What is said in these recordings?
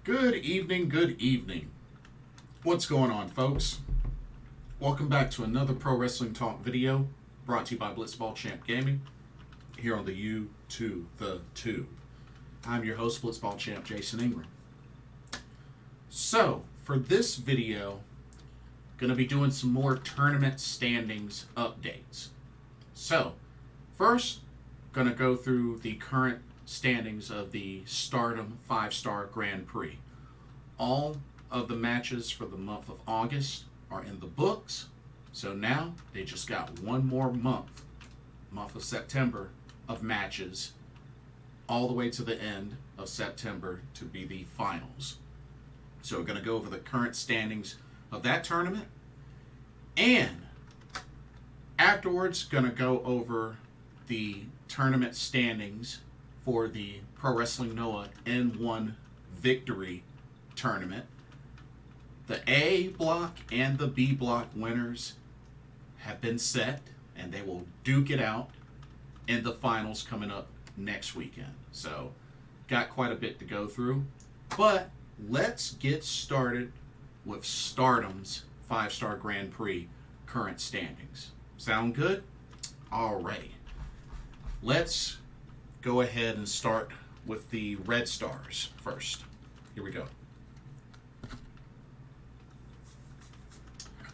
Good evening, good evening. What's going on, folks? Welcome back to another Pro Wrestling Talk video brought to you by Blitzball Champ Gaming here on the U to the Tube. I'm your host, Blitzball Champ Jason Ingram. So, for this video, going to be doing some more tournament standings updates. So, first, going to go through the current standings of the Stardom 5-Star Grand Prix. All of the matches for the month of August are in the books, so now they just got one more month of September, of matches all the way to the end of September to be the finals. So we're going to go over the current standings of that tournament, and afterwards going to go over the tournament standings for the Pro Wrestling Noah N-1 Victory Tournament. The A block and the B block winners have been set, and they will duke it out in the finals coming up next weekend. So, got quite a bit to go through. But let's get started with Stardom's 5-Star Grand Prix current standings. Sound good? Alrighty. Let's go ahead and start with the Red Stars first. Here we go.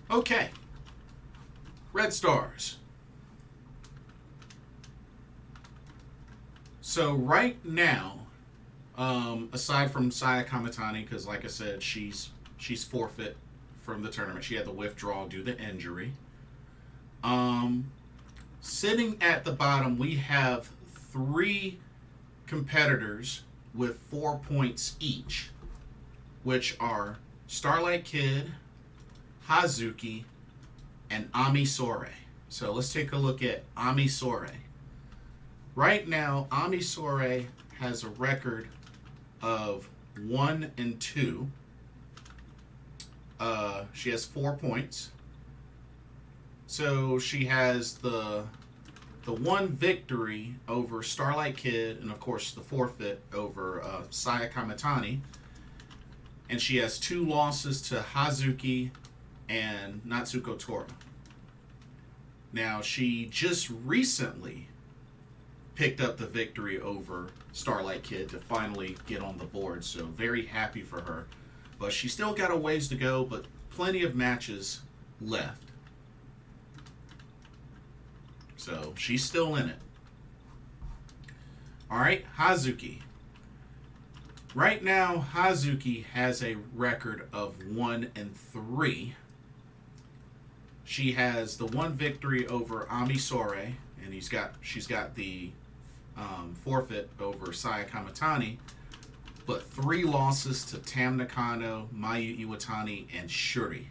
Okay. Red Stars. So right now, aside from Saya Kamitani, because like I said, she's forfeit from the tournament. She had to withdraw due to injury. Sitting at the bottom, we have 3 competitors with 4 points each, which are Starlight Kid, Hazuki, and Ami Sourei. So let's take a look at Ami Sourei. Right now, Ami Sourei has a record of 1-2. She has 4 points. So she has the one victory over Starlight Kid, and of course the forfeit over Saya Kamitani. And she has 2 losses to Hazuki and Natsuko Tora. Now, she just recently picked up the victory over Starlight Kid to finally get on the board, so very happy for her. But she still got a ways to go, but plenty of matches left. So, she's still in it. Alright, Hazuki. Right now, Hazuki has a record of 1-3. She has the 1 victory over Ami Sourei, and she's got the forfeit over Saya Kamitani, but 3 losses to Tam Nakano, Mayu Iwatani, and Shuri.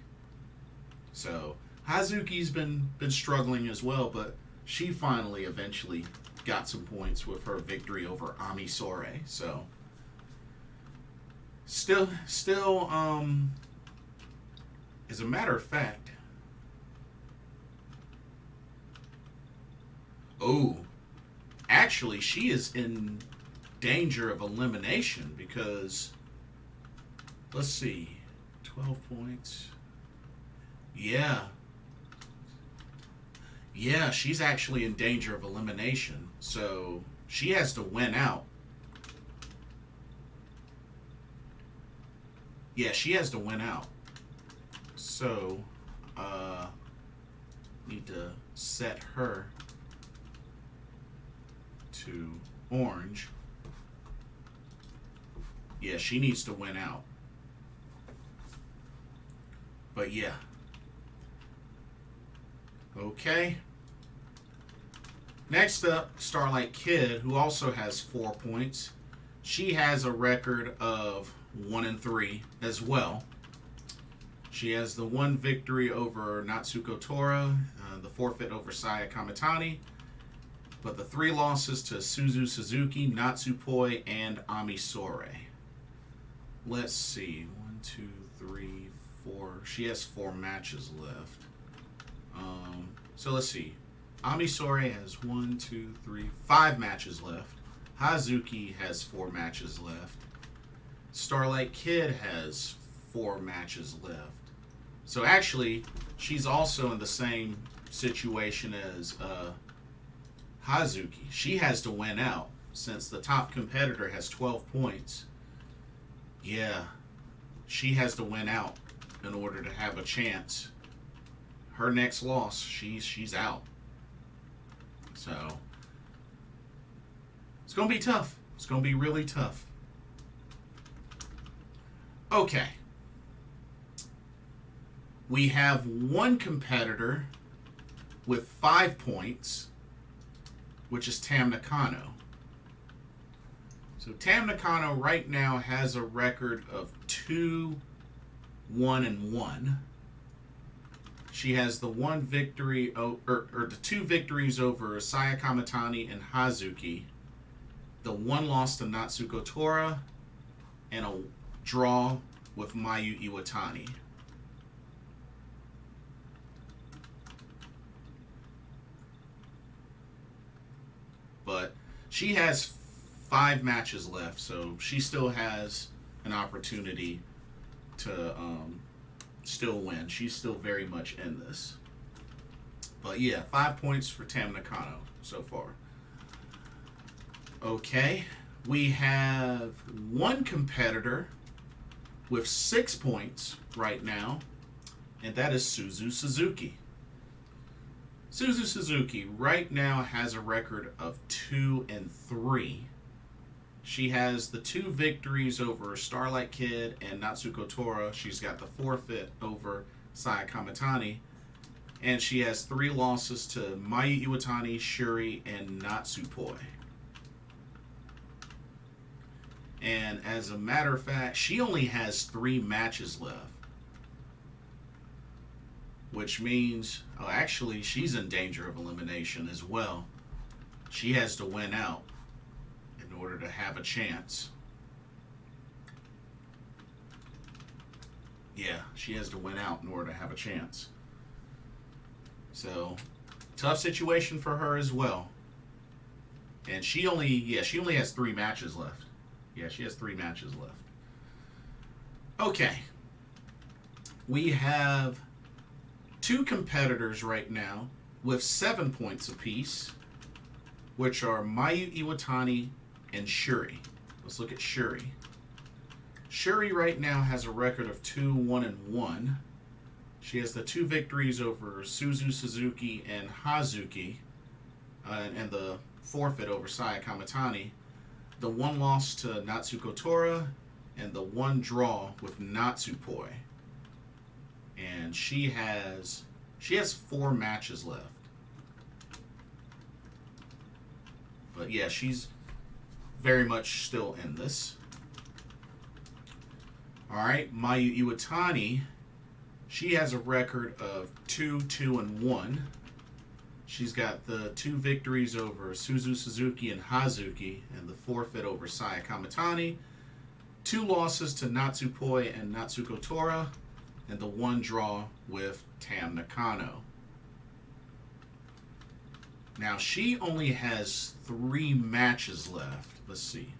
So Hazuki's been struggling as well, but she finally eventually got some points with her victory over Ami Sourei. So still as a matter of fact, actually she is in danger of elimination because, let's see, 12 points. Yeah, she's actually in danger of elimination. So she has to win out. Yeah, she has to win out. So, need to set her to orange. Yeah, she needs to win out. But yeah. Okay. Next up, Starlight Kid, who also has 4 points. She has a record of 1-3 as well. She has the 1 victory over Natsuko Tora, the forfeit over Saya Kamitani, but the 3 losses to Suzu Suzuki, Natsupoi, and Ami Sourei. Let's see, 1, 2, 3, 4. She has 4 matches left. So let's see. Ami Sourei has 5 matches left. Hazuki has 4 matches left. Starlight Kid has 4 matches left. So actually, she's also in the same situation as Hazuki. She has to win out since the top competitor has 12 points. Yeah, she has to win out in order to have a chance. Her next loss, she's out. So it's gonna be tough. It's gonna be really tough. Okay. We have one competitor with 5 points, which is Tam Nakano. So Tam Nakano right now has a record of 2-1-1. She has the one victory, or the 2 victories over Saya Kamitani and Hazuki, the 1 loss to Natsuko Tora, and a draw with Mayu Iwatani. But she has 5 matches left, so she still has an opportunity to still win. She's still very much in this. But yeah, 5 points for Tam Nakano so far. Okay, we have one competitor with 6 points right now, and that is Suzu Suzuki. Suzu Suzuki right now has a record of 2-3. She has the 2 victories over Starlight Kid and Natsuko Tora. She's got the forfeit over Saya Kamitani. And she has 3 losses to Mayu Iwatani, Shuri, and Natsupoi. And as a matter of fact, she only has 3 matches left. Which means, oh, actually, she's in danger of elimination as well. She has to win out in order to have a chance. Yeah, she has to win out in order to have a chance. So, tough situation for her as well. And she only has 3 matches left. Yeah, she has 3 matches left. Okay. We have 2 competitors right now with 7 points apiece, which are Mayu Iwatani and Shuri. Let's look at Shuri. Shuri right now has a record of 2-1-1. She has the 2 victories over Suzu Suzuki and Hazuki, and the forfeit over Saya Kamitani, the 1 loss to Natsuko Tora, and the 1 draw with Natsupoi. And she has 4 matches left. But yeah, she's very much still in this. Alright, Mayu Iwatani, she has a record of 2-2-1. She's got the 2 victories over Suzu Suzuki and Hazuki, and the forfeit over Saya Kamitani, 2 losses to Natsupoi and Natsuko Tora, and the 1 draw with Tam Nakano. Now, she only has 3 matches left. Let's see.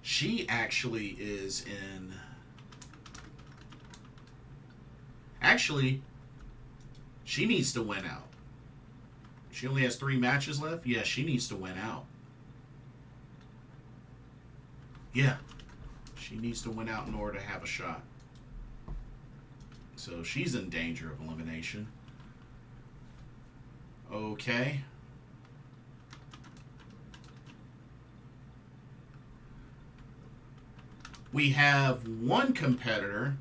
She actually is in... Actually, she needs to win out. She only has 3 matches left? Yeah, she needs to win out. Yeah, she needs to win out in order to have a shot. So she's in danger of elimination. Okay. We have one competitor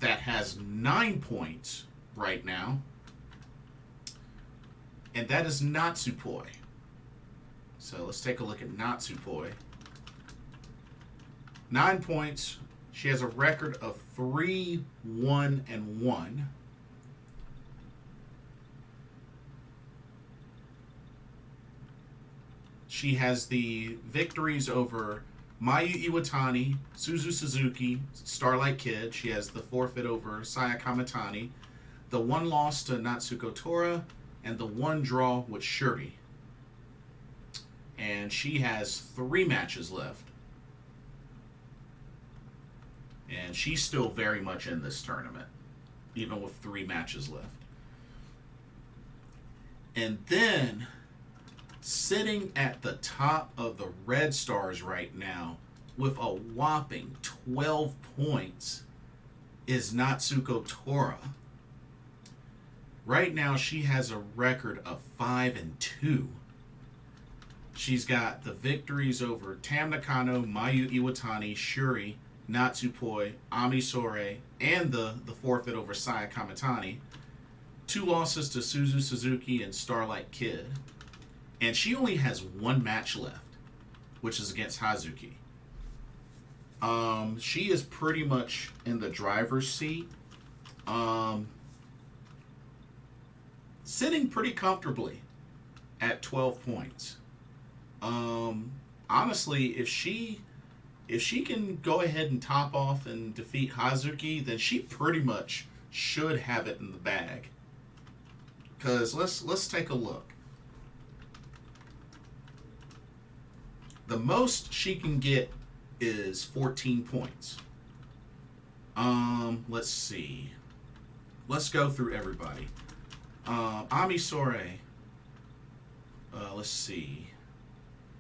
that has 9 points right now, and that is Natsupoi. So let's take a look at Natsupoi. 9 points. She has a record of 3-1-1. She has the victories over Mayu Iwatani, Suzu Suzuki, Starlight Kid. She has the forfeit over Saya Kamitani, the 1 loss to Natsuko Tora, and the 1 draw with Shuri. and she has 3 matches left. And she's still very much in this tournament, even with 3 matches left. And then, sitting at the top of the Red Stars right now with a whopping 12 points is Natsuko Tora. Right now, she has a record of 5-2. She's got the victories over Tam Nakano, Mayu Iwatani, Shuri, Natsupoi, Ami Sourei, and the forfeit over Saya Kamitani. 2 losses to Suzu Suzuki and Starlight Kid. And she only has 1 match left, which is against Hazuki. She is pretty much in the driver's seat. Sitting pretty comfortably at 12 points. Honestly, if she can go ahead and top off and defeat Hazuki, then she pretty much should have it in the bag. Because let's take a look. The most she can get is 14 points. Let's see. Let's go through everybody. Ami Sourei. Let's see.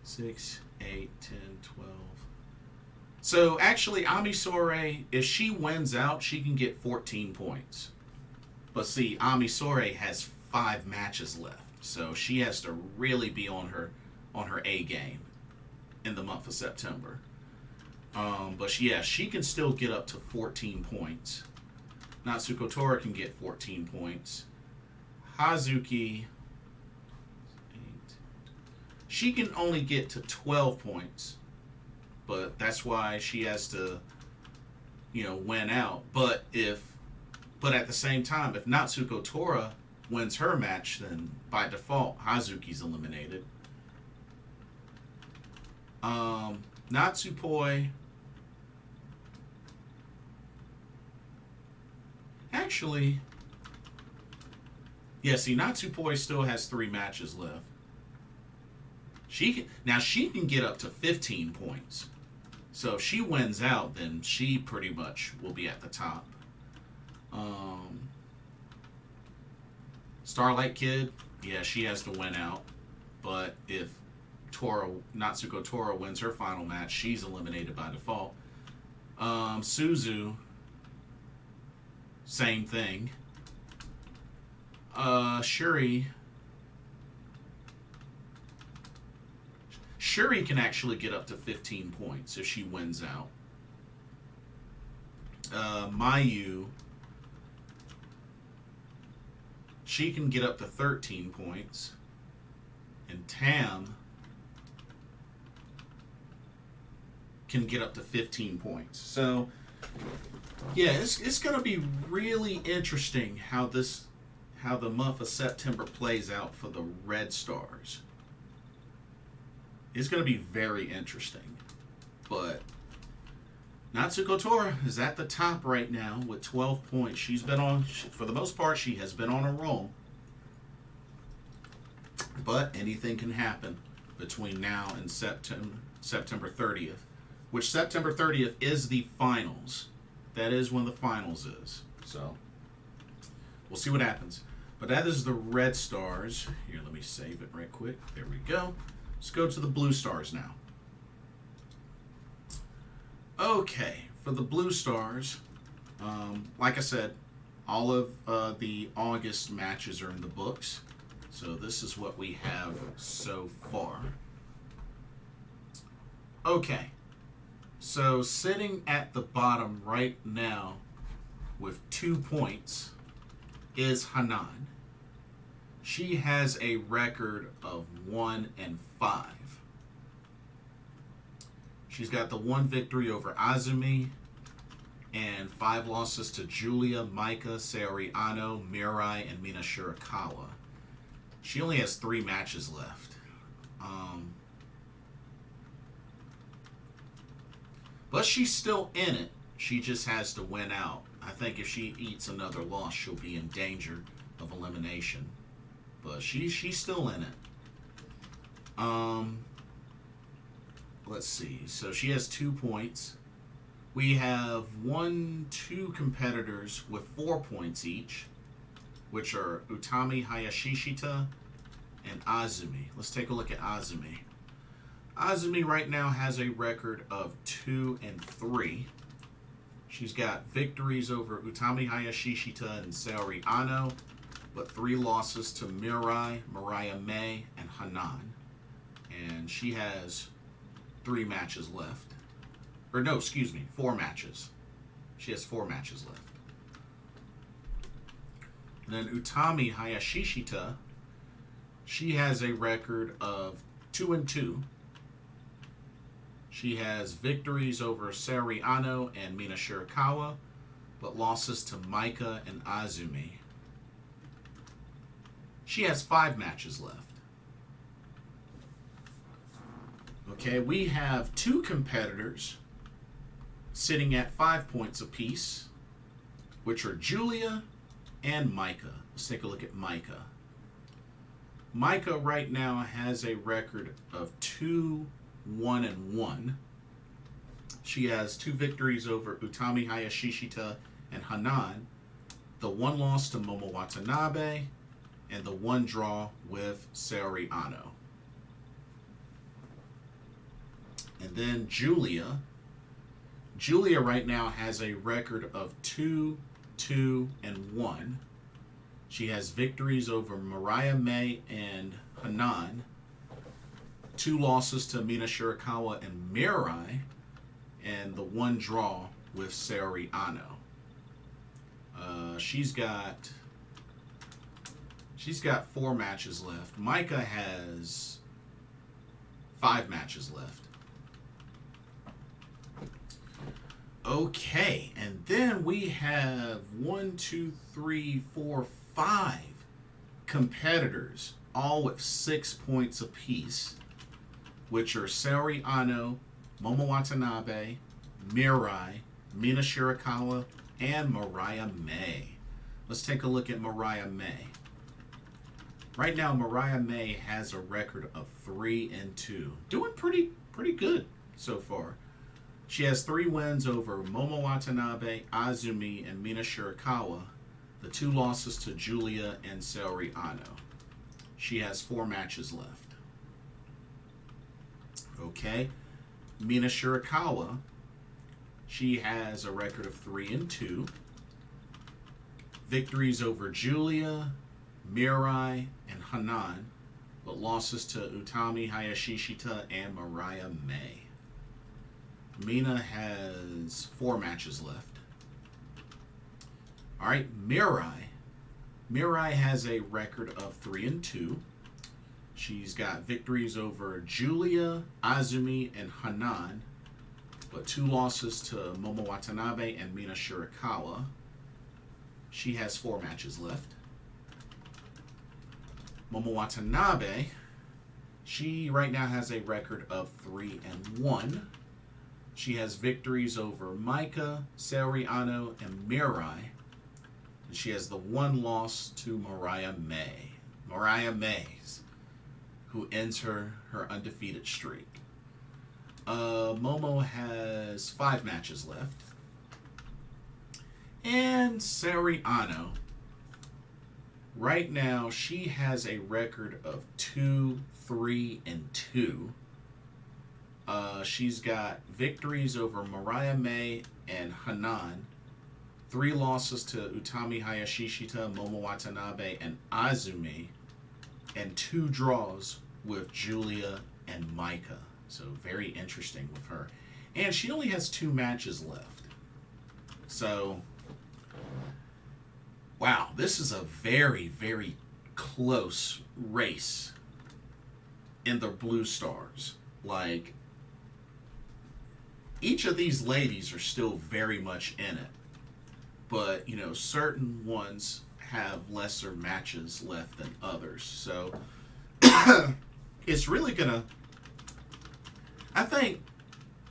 6, 8, 10, 12. So actually, Ami Sourei, if she wins out, she can get 14 points. But see, Ami Sourei has 5 matches left, so she has to really be on her A game in the month of September. But she can still get up to 14 points. Natsuko Tora can get 14 points. Hazuki, 8, she can only get to 12 points, but that's why she has to, win out. But at the same time, if Natsuko Tora wins her match, then by default Hazuki's eliminated. Natsupoi. Actually, yeah, see, Natsupoi still has 3 matches left. She can get up to 15 points. So if she wins out, then she pretty much will be at the top. Starlight Kid, yeah, she has to win out. But if Natsuko Tora wins her final match, she's eliminated by default. Suzu, same thing. Shuri can actually get up to 15 points if she wins out. Mayu, she can get up to 13 points. And Tam can get up to 15 points. So, yeah, it's going to be really interesting how the month of September plays out for the Red Stars. It's going to be very interesting. But Natsuko Tora is at the top right now with 12 points. She's been for the most part, she has been on a roll. But anything can happen between now and September 30th. Which September 30th is the finals. That is when the finals is. So, we'll see what happens. But that is the Red Stars. Here, let me save it right quick. There we go. Let's go to the Blue Stars now. Okay, for the Blue Stars, like I said, all of the August matches are in the books. So this is what we have so far. Okay, so sitting at the bottom right now with 2 points is Hanan. She has a record of 1-5. She's got the 1 victory over Azumi and 5 losses to Julia, Maika, Saori Ano, Mirai, and Mina Shirakawa. She only has 3 matches left. But she's still in it. She just has to win out. I think if she eats another loss, she'll be in danger of elimination. But she's still in it. let's see. So she has 2 points. We have 2 competitors with 4 points each, which are Utami Hayashishita and Azumi. Let's take a look at Azumi. Azumi right now has a record of 2-3. She's got victories over Utami Hayashishita and Saori Ano, but 3 losses to Mirai, Mariah May, and Hanan. And she has 3 matches left. Or no, excuse me, 4 matches. She has 4 matches left. And then Utami Hayashishita, she has a record of 2-2. She has victories over Saori Ano and Mina Shirakawa, but losses to Maika and Azumi. She has 5 matches left. Okay, we have 2 competitors sitting at 5 points apiece, which are Julia and Maika. Let's take a look at Maika. Maika right now has a record of 2-1-1. She has 2 victories over Utami Hayashishita and Hanan, the 1 loss to Momo Watanabe, and the 1 draw with Saori Ano. And then Julia. Julia right now has a record of 2-2-1. She has victories over Mariah May and Hanan, 2 losses to Mina Shirakawa and Mirai, and the 1 draw with Saori Ano. She's got 4 matches left. Maika has 5 matches left. Okay, and then we have 5 competitors, all with 6 points apiece, which are Saori Ano, Momo Watanabe, Mirai, Mina Shirakawa, and Mariah May. Let's take a look at Mariah May. Right now, Mariah May has a record of 3-2, doing pretty good so far. She has 3 wins over Momo Watanabe, Azumi, and Mina Shirakawa, the 2 losses to Julia and Saori Ano. She has 4 matches left. Okay, Mina Shirakawa, she has a record of 3-2. Victories over Julia, Mirai, and Hanan, but losses to Utami Hayashishita and Mariah May. Mina has 4 matches left. All right, Mirai. Mirai has a record of 3-2. She's got victories over Julia, Azumi, and Hanan, but 2 losses to Momo Watanabe and Mina Shirakawa. She has 4 matches left. Momo Watanabe, she right now has a record of 3-1. She has victories over Maika, Saori Ano, and Mirai. And she has the 1 loss to Mariah May. Mariah May, who ends her undefeated streak. Momo has 5 matches left. And Saori Ano, right now she has a record of 2-3-2. She's got victories over Mariah May and Hanan, 3 losses to Utami Hayashishita, Momo Watanabe, and Azumi, and 2 draws with Julia and Maika. So very interesting with her. And she only has 2 matches left. So, wow, this is a very, very close race in the Blue Stars. Like, each of these ladies are still very much in it. But, you know, certain ones have lesser matches left than others. So, it's really going to, I think,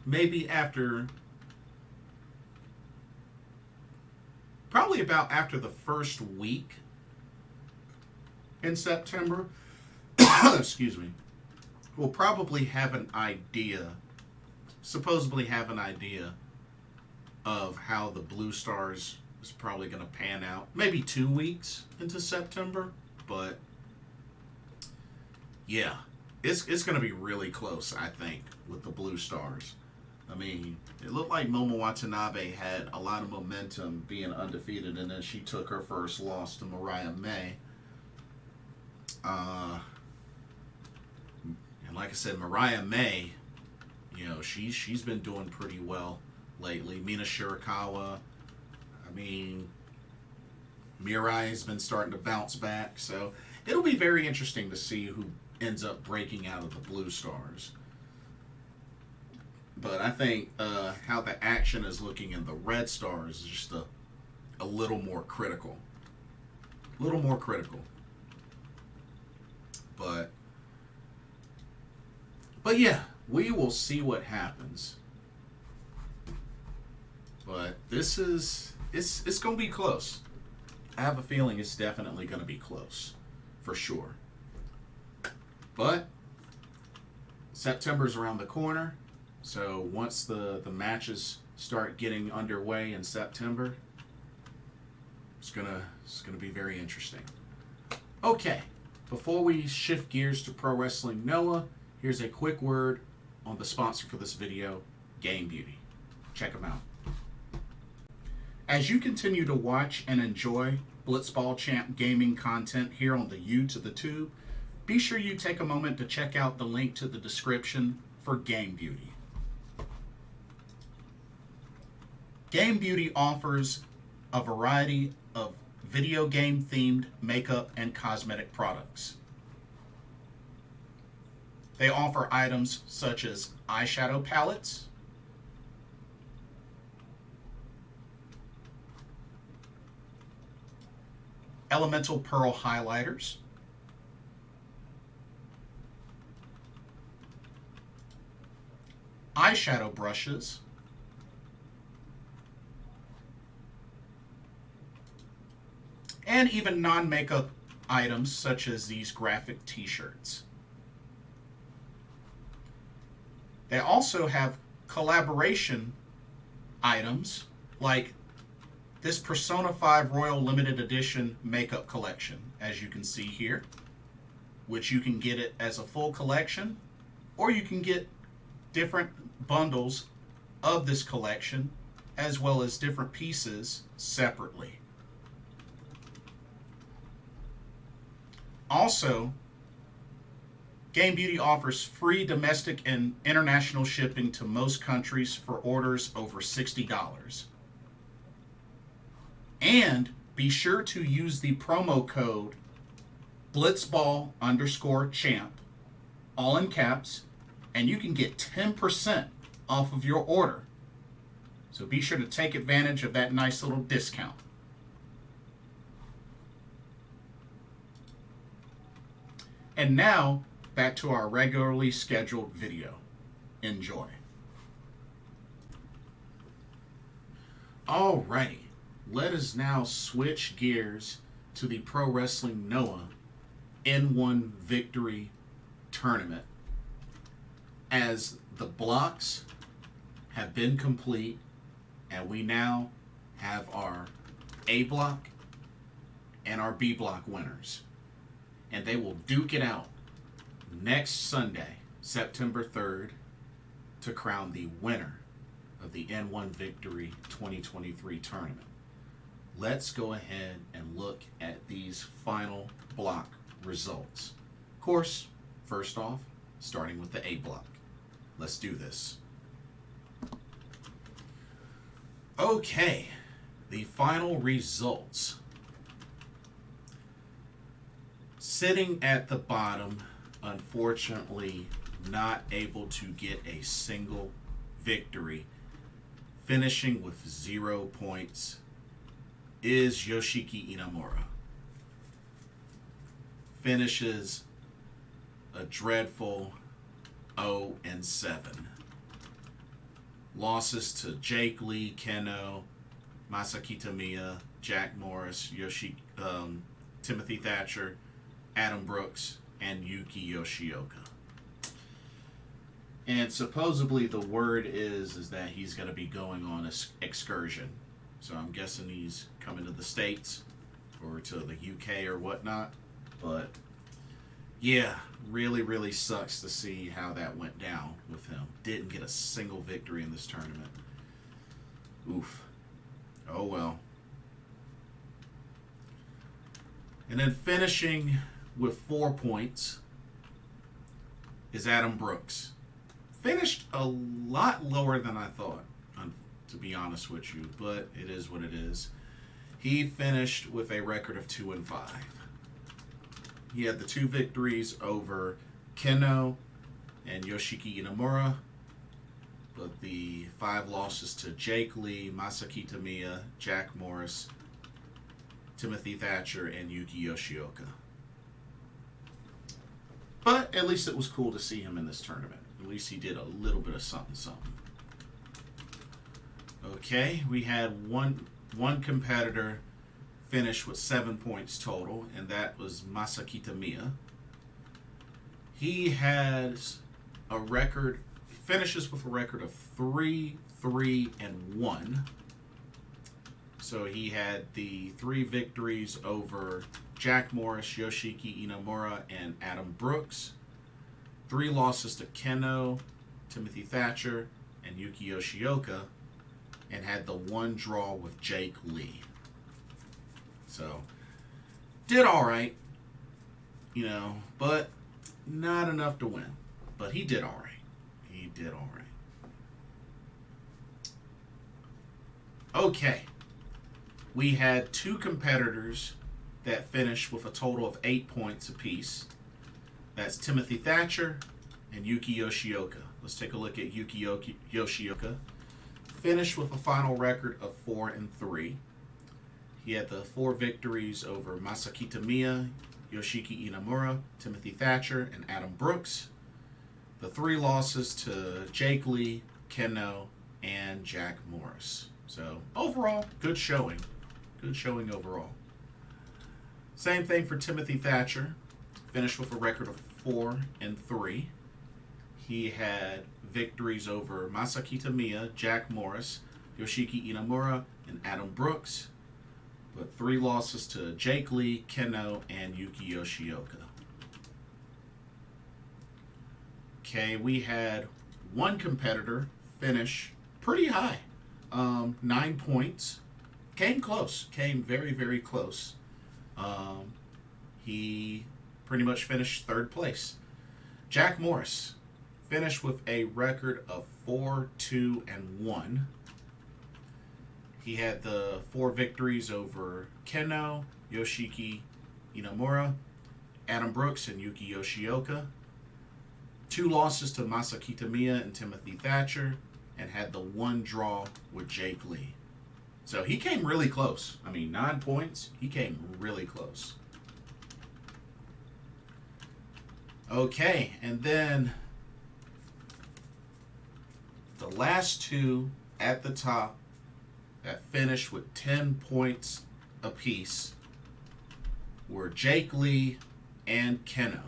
maybe after, probably about after the first week in September, excuse me, we'll probably have an idea supposedly have an idea of how the Blue Stars is probably going to pan out. Maybe 2 weeks into September, but yeah, it's going to be really close, I think, with the Blue Stars. I mean, it looked like Momo Watanabe had a lot of momentum being undefeated, and then she took her first loss to Mariah May. And like I said, Mariah May, she's been doing pretty well lately. Mina Shirakawa, I mean, Mirai has been starting to bounce back. So it'll be very interesting to see who ends up breaking out of the Blue Stars. But I think how the action is looking in the Red Stars is just a little more critical. A little more critical. But yeah, we will see what happens. But it's going to be close. I have a feeling it's definitely going to be close, for sure. But September's around the corner, so once the matches start getting underway in September, it's gonna be very interesting. Okay, before we shift gears to Pro Wrestling Noah, here's a quick word on the sponsor for this video, Game Beauty. Check them out. As you continue to watch and enjoy Blitzball Champ gaming content here on the U to the Tube, be sure you take a moment to check out the link to the description for Game Beauty. Game Beauty offers a variety of video game themed makeup and cosmetic products. They offer items such as eyeshadow palettes, elemental pearl highlighters, eyeshadow brushes, and even non-makeup items such as these graphic t-shirts. They also have collaboration items like this Persona 5 Royal Limited Edition makeup collection, as you can see here, which you can get it as a full collection, or you can get different bundles of this collection, as well as different pieces separately. Also, Game Beauty offers free domestic and international shipping to most countries for orders over $60. And be sure to use the promo code blitzball_champ, all in caps, and you can get 10% off of your order. So be sure to take advantage of that nice little discount. And now, back to our regularly scheduled video. Enjoy. Alrighty, let us now switch gears to the Pro Wrestling Noah N-1 Victory Tournament, as the blocks have been complete and we now have our A block and our B block winners, and they will duke it out next Sunday, September 3rd, to crown the winner of the N-1 Victory 2023 tournament. Let's go ahead and look at these final block results. Of course, first off, starting with the A block. Let's do this. Okay, the final results. Sitting at the bottom, unfortunately not able to get a single victory, finishing with 0 points, is Yoshiki Inamura. Finishes a dreadful 0-7. Losses to Jake Lee, Keno, Masakita Miya, Jack Morris, Timothy Thatcher, Adam Brooks, and Yuki Yoshioka. And supposedly the word is that he's going to be going on an excursion. So I'm guessing he's coming to the States or to the UK or whatnot. But yeah, really, really sucks to see how that went down with him. Didn't get a single victory in this tournament. Oof. Oh well. And then finishing with 4 points is Adam Brooks. Finished a lot lower than I thought, to be honest with you, but it is what it is. He finished with a record of 2-5. He had the 2 victories over Keno and Yoshiki Inamura, but the 5 losses to Jake Lee, Masaki Tamiya, Jack Morris, Timothy Thatcher, and Yuki Yoshioka. But at least it was cool to see him in this tournament. At least he did a little bit of something. Okay, we had one competitor finish with 7 points total, and that was Masaki Tamiya. He has a record, finishes with a record of 3-3-1. So he had the 3 victories over Jack Morris, Yoshiki Inamura, and Adam Brooks. 3 losses to Keno, Timothy Thatcher, and Yuki Yoshioka, and had the 1 draw with Jake Lee. So, did alright, but not enough to win. But he did alright. Okay. We had 2 competitors that finished with a total of 8 points apiece. That's Timothy Thatcher and Yuki Yoshioka. Let's take a look at Yuki Yoshioka. Finished with a final record of 4-3. He had the 4 victories over Masaki Tamiya, Yoshiki Inamura, Timothy Thatcher, and Adam Brooks. The 3 losses to Jake Lee, Keno, and Jack Morris. So overall, good showing. Good showing overall. Same thing for Timothy Thatcher. Finished with a record of 4-3. He had victories over Masaki Tamiya, Jack Morris, Yoshiki Inamura, and Adam Brooks, but 3 losses to Jake Lee, Keno, and Yuki Yoshioka. Okay, we had 1 competitor finish pretty high, 9 points. Came close, came very, very close. He pretty much finished 3rd place. Jack Morris finished with a record of 4-2-1. He had the 4 victories over Keno, Yoshiki Inamura, Adam Brooks, and Yuki Yoshioka. 2 losses to Masaki Tamiya and Timothy Thatcher, and had the 1 draw with Jake Lee. So he came really close. 9 points, he came really close. Okay, and then the last 2 at the top that finished with 10 points apiece were Jake Lee and Keno.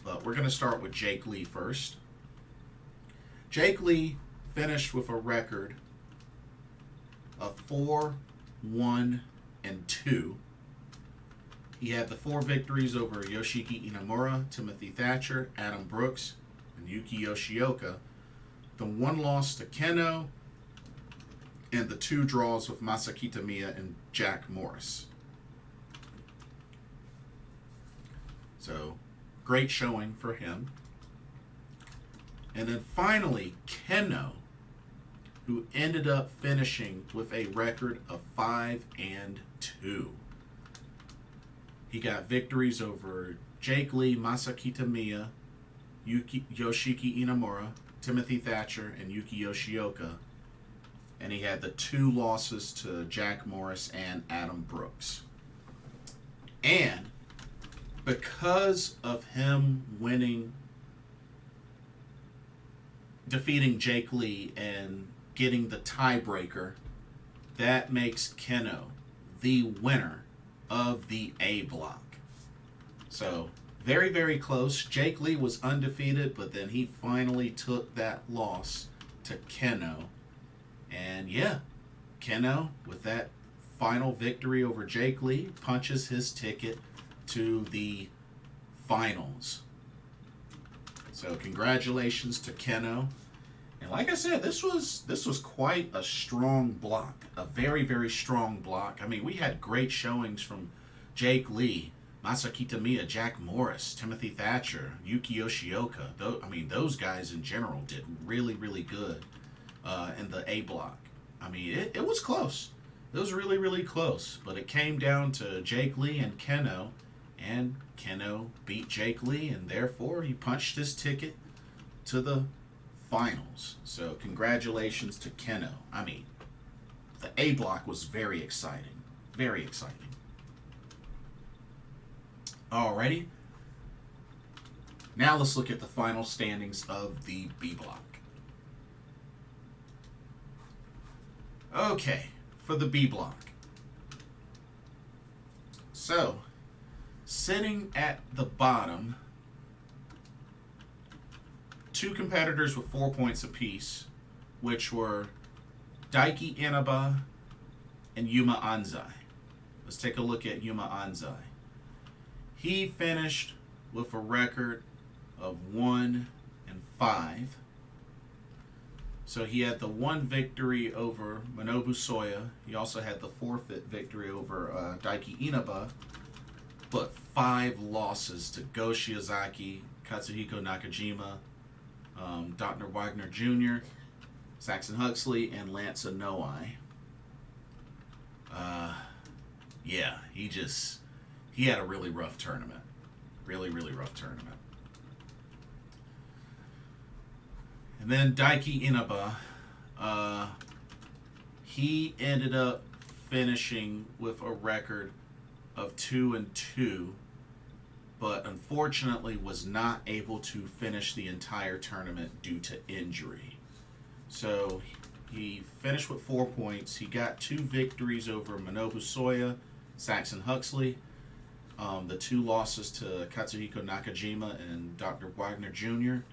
But we're going to start with Jake Lee first. Jake Lee finished with a record of 4-1-2. He had the 4 victories over Yoshiki Inamura, Timothy Thatcher, Adam Brooks, and Yuki Yoshioka. The 1 loss to Keno, and the 2 draws with Masaki Tamiya and Jack Morris. So, great showing for him. And then finally, Keno, who ended up finishing with a record of 5-2. He got victories over Jake Lee, Masaki Tamiya, Yoshiki Inamura, Timothy Thatcher, and Yuki Yoshioka. And he had the 2 losses to Jack Morris and Adam Brooks. And because of him defeating Jake Lee and getting the tiebreaker, that makes Keno the winner of the A block. So Very, very close. Jake Lee was undefeated, but then he finally took that loss to Keno. And yeah, Keno, with that final victory over Jake Lee, punches his ticket to the finals. So congratulations to Keno. And like I said, this was quite a strong block. A very, very strong block. I mean, we had great showings from Jake Lee, Masa Kitamiya, Jack Morris, Timothy Thatcher, Yuki Yoshioka. Those guys in general did really, really good in the A block. I mean, it was close. It was really, really close. But it came down to Jake Lee and Keno beat Jake Lee, and therefore he punched his ticket to the finals. So congratulations to Keno. I mean, the A block was very exciting. Very exciting. Alrighty. Now let's look at the final standings of the B block. Okay, for the B block. So, sitting at the bottom, two competitors with 4 points apiece, which were Daiki Inaba and Yuma Anzai. Let's take a look at Yuma Anzai. He finished with a record of 1-5. So he had the one victory over Manobu Soya. He also had the forfeit victory over Daiki Inaba. But 5 losses to Go Shiozaki, Katsuhiko Nakajima, Dr. Wagner Jr., Saxon Huxley, and Lance Anoa'i. Yeah, he had a really rough tournament. Really, really rough tournament. And then Daiki Inaba, he ended up finishing with a record of 2-2, but unfortunately was not able to finish the entire tournament due to injury. So he finished with 4 points. He got 2 victories over Manobu Soya, Saxon Huxley, the 2 losses to Katsuhiko Nakajima and Dr. Wagner Jr.,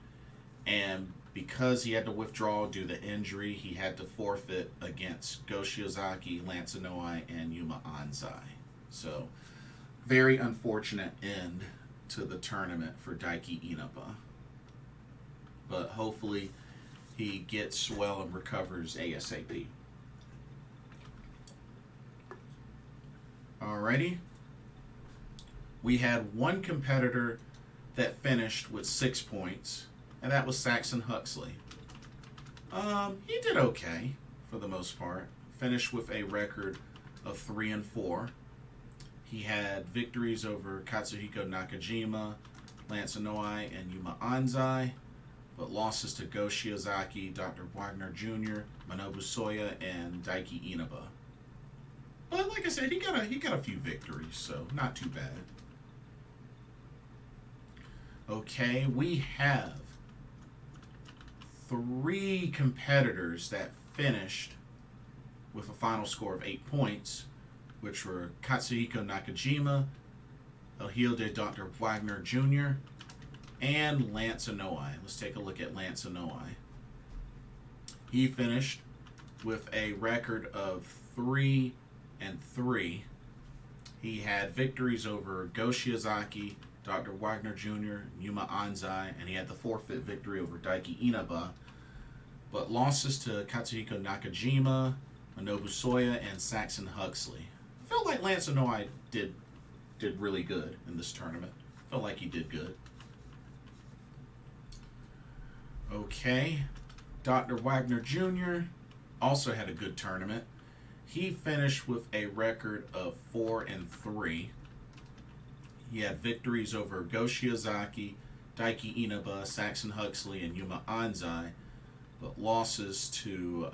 and because he had to withdraw due to injury, he had to forfeit against Go Shiozaki, Lance Anoa'i, and Yuma Anzai. So, very unfortunate end to the tournament for Daiki Inaba. But hopefully he gets well and recovers ASAP. Alrighty. We had one competitor that finished with 6 points, and that was Saxon Huxley. He did okay for the most part. Finished with a record of 3-4. He had victories over Katsuhiko Nakajima, Lance Anoa'i, and Yuma Anzai, but losses to Go Shiozaki, Dr. Wagner Jr., Manobu Soya, and Daiki Inaba. But like I said, he got a few victories, so not too bad. Okay, we have 3 competitors that finished with a final score of 8 points, which were Katsuhiko Nakajima, Hilde Dr. Wagner Jr., and Lance Anoa'i. Let's take a look at Lance Anoa'i. He finished with a record of 3-3. He had victories over Go Shiozaki, Dr. Wagner Jr., Yuma Anzai, and he had the forfeit victory over Daiki Inaba, but losses to Katsuhiko Nakajima, Manobu Soya, and Saxon Huxley. I felt like Lance Anoa'i did really good in this tournament. Felt like he did good. Okay, Dr. Wagner Jr. also had a good tournament. He finished with a record of 4-3. He had victories over Go Shiozaki, Daiki Inaba, Saxon Huxley, and Yuma Anzai, but losses to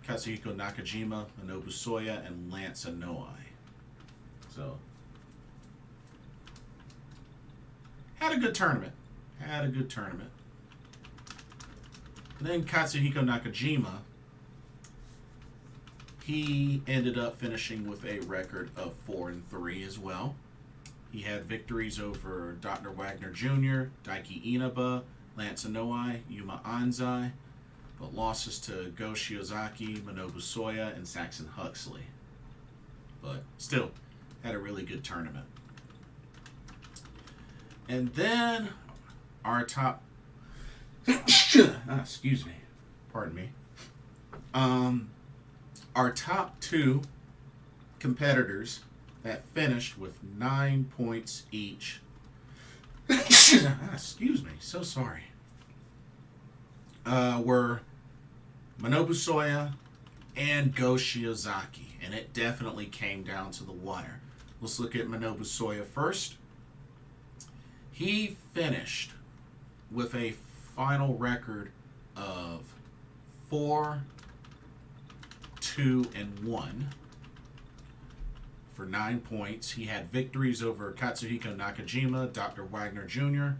Katsuhiko Nakajima, Manobu Soya, and Lance Anoa'i. So, had a good tournament. And then Katsuhiko Nakajima, he ended up finishing with a record of 4-3 as well. He had victories over Dr. Wagner Jr., Daiki Inaba, Lance Anoa'i, Yuma Anzai, but losses to Go Shiozaki, Minobu Soya, and Saxon Huxley. But still, had a really good tournament. And then our top... excuse me. Pardon me. Our top two competitors that finished with 9 points each. Excuse me, so sorry. Were Minobu Soya and Go Shiozaki, and it definitely came down to the wire. Let's look at Minobu Soya first. He finished with a final record of 4-2-1 for 9 points. He had victories over Katsuhiko Nakajima, Dr. Wagner Jr.,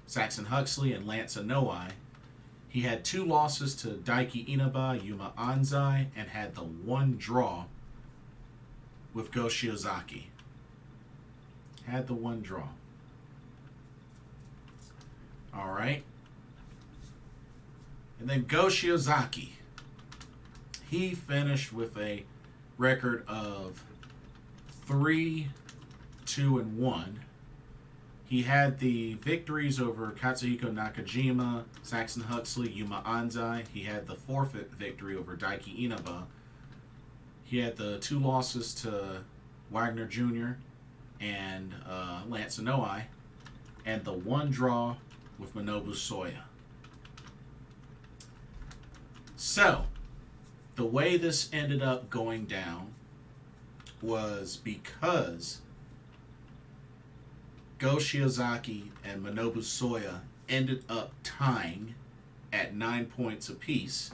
Saxon Huxley, and Lance Anoa'i. He had 2 losses to Daiki Inaba, Yuma Anzai, and had the 1 draw with Go Shiozaki. Had the 1 draw. All right. And then Go Shiozaki. He finished with a record of 3-2-1. He had the victories over Katsuhiko Nakajima, Saxon Huxley, Yuma Anzai. He had the forfeit victory over Daiki Inaba. He had the 2 losses to Wagner Jr. and Lance Anoa'i, and the 1 draw with Minobu Soya. So, the way this ended up going down was because Go Shiozaki and Minobu Soya ended up tying at 9 points apiece,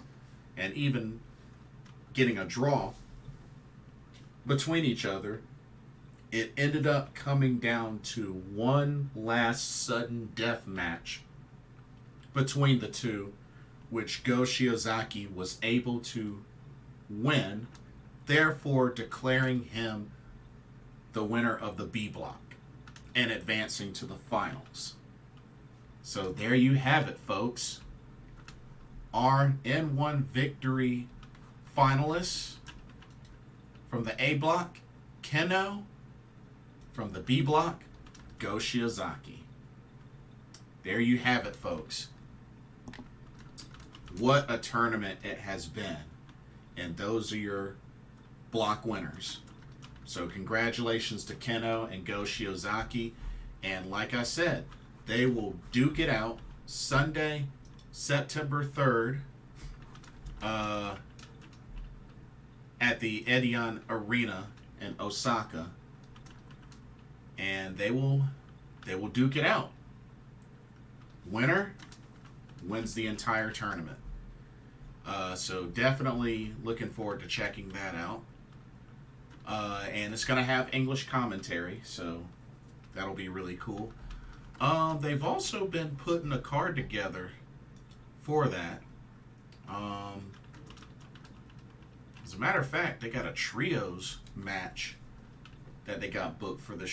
and even getting a draw between each other. It ended up coming down to one last sudden death match between the two, which Go Shiozaki was able to win, therefore declaring him the winner of the B block and advancing to the finals. So there you have it, folks. Our N-1 victory finalists from the A block, Keno. From the B block, Go Shiozaki. There you have it, folks. What a tournament it has been. And those are your block winners. So congratulations to Keno and Go Shiozaki. And like I said, they will duke it out Sunday, September 3rd at the Edion Arena in Osaka. And they will duke it out. Winner wins the entire tournament. So definitely looking forward to checking that out. And it's going to have English commentary, so that'll be really cool. They've also been putting a card together for that. As a matter of fact, they got a trios match that they got booked for the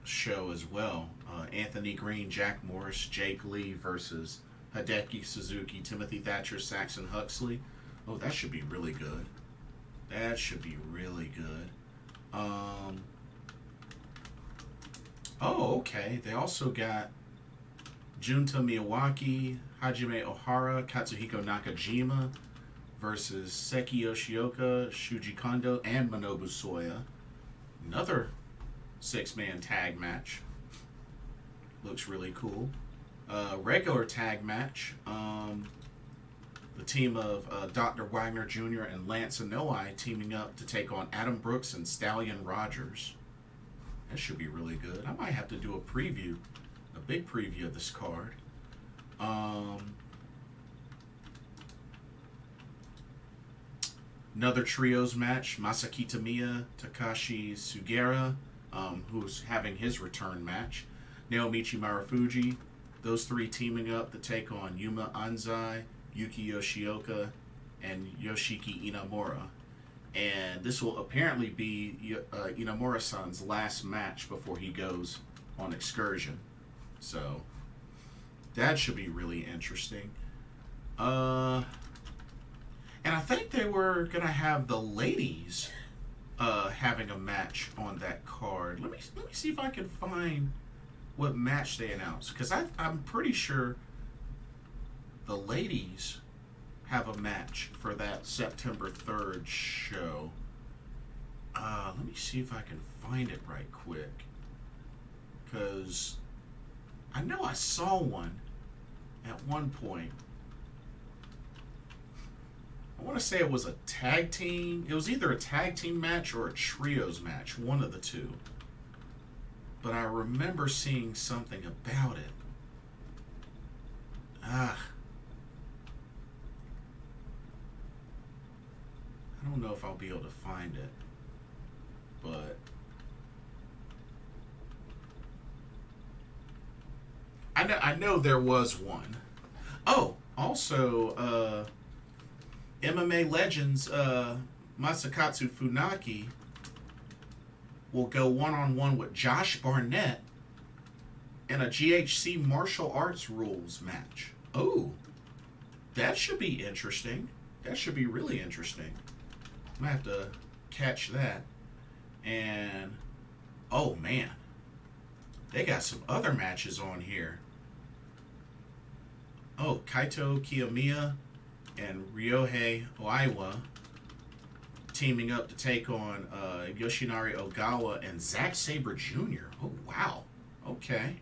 show as well. Anthony Green, Jack Morris, Jake Lee versus Hideki Suzuki, Timothy Thatcher, Saxon Huxley. Oh, that should be really good. That should be really good. Oh, okay. They also got Junta Miyawaki, Hajime Ohara, Katsuhiko Nakajima versus Seki Yoshioka, Shuji Kondo, and Minobu Soya. Another 6-man tag match. Looks really cool. Regular tag match. The team of Dr. Wagner Jr. and Lance Anoa'i teaming up to take on Adam Brooks and Stallion Rogers. That should be really good. I might have to do a preview, a big preview of this card. Another trios match, Masaki Tamiya, Takashi Sugera, who's having his return match. Naomichi Marufuji, those 3 teaming up to take on Yuma Anzai, Yuki Yoshioka, and Yoshiki Inamura. And this will apparently be Inamura-san's last match before he goes on excursion. So that should be really interesting. And I think they were gonna have the ladies having a match on that card. Let me see if I can find what match they announced, because I'm pretty sure the ladies have a match for that September 3rd show. Let me see if I can find it right quick, because I know I saw one at one point. I want to say it was a tag team. It was either a tag team match or a trios match, one of the two. But I remember seeing something about it. I don't know if I'll be able to find it, but I know there was one. Oh, also, MMA Legends Masakatsu Funaki will go one-on-one with Josh Barnett in a GHC martial arts rules match. Oh, that should be interesting. That should be really interesting. I'm going to have to catch that. And, oh man, they got some other matches on here. Oh, Kaito Kiyomiya and Ryohei Oiwa teaming up to take on Yoshinari Ogawa and Zack Sabre Jr. Oh, wow. Okay.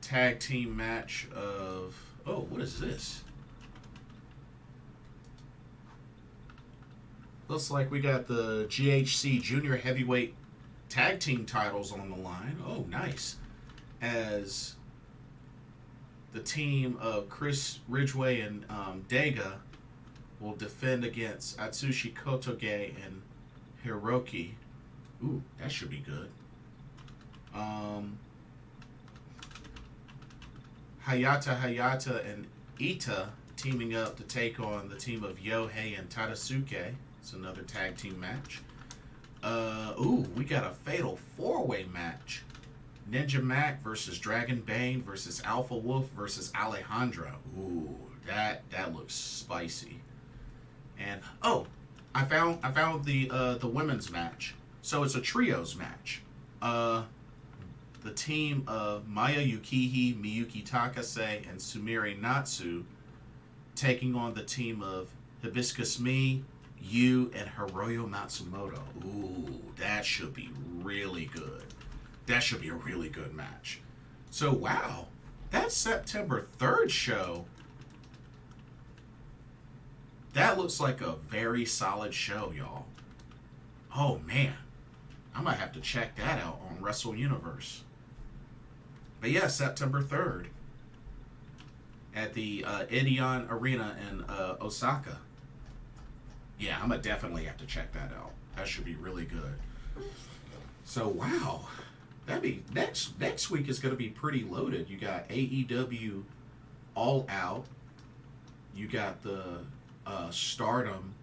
Tag team match of... Oh, what is this? Looks like we got the GHC Junior Heavyweight Tag Team titles on the line. Oh, nice. As the team of Chris Ridgway and Dega will defend against Atsushi Kotoge and Hiroki. Ooh, that should be good. Hayata and Ita teaming up to take on the team of Yohei and Tadasuke. It's another tag team match. We got a fatal four-way match. Ninja Mac versus Dragon Bane versus Alpha Wolf versus Alejandra. Ooh, that looks spicy. And I found the women's match. So it's a trios match. The team of Maya Yukihi, Miyuki Takase, and Sumire Natsu taking on the team of Hibiscus Me, Yu, and Hiroyo Matsumoto. Ooh, that should be really good. That should be a really good match. So, wow, that September 3rd show, that looks like a very solid show, y'all. Oh, man. I might have to check that out on Wrestle Universe. But yeah, September 3rd at the Edion Arena in Osaka. Yeah, I'm going to definitely have to check that out. That should be really good. So, wow. That'd be next week is going to be pretty loaded. You got AEW All Out. You got the Stardom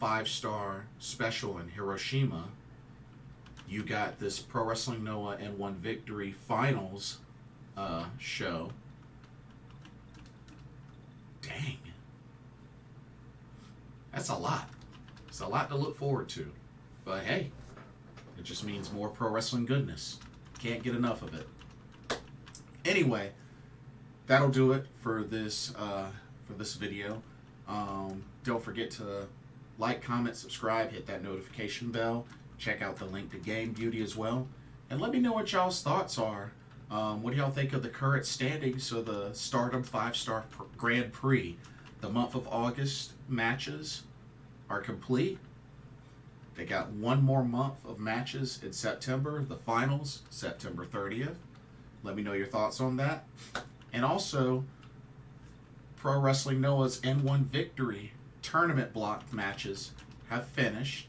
5-star special in Hiroshima. You got this Pro Wrestling Noah N-1 Victory Finals show. Dang. That's a lot. It's a lot to look forward to. But hey, it just means more pro wrestling goodness. Can't get enough of it. Anyway, that'll do it for this video. Don't forget to like, comment, subscribe, hit that notification bell. Check out the link to Game Beauty as well. And let me know what y'all's thoughts are. What do y'all think of the current standings of the Stardom 5-Star Grand Prix? The month of August matches are complete. They got one more month of matches in September. The finals, September 30th. Let me know your thoughts on that. And also, Pro Wrestling Noah's N-1 Victory tournament block matches have finished.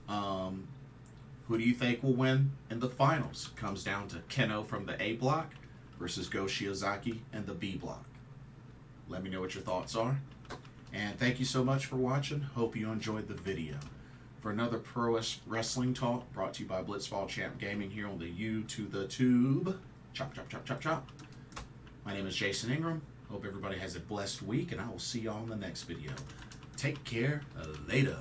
Who do you think will win in the finals? Comes down to Keno from the A block versus Go Shiozaki and the B block. Let me know what your thoughts are. And thank you so much for watching. Hope you enjoyed the video. For another Pro Wrestling Talk brought to you by Blitzball Champ Gaming here on the U to the Tube. Chop, chop, chop, chop, chop. My name is Jason Ingram. Hope everybody has a blessed week, and I will see y'all in the next video. Take care. Later.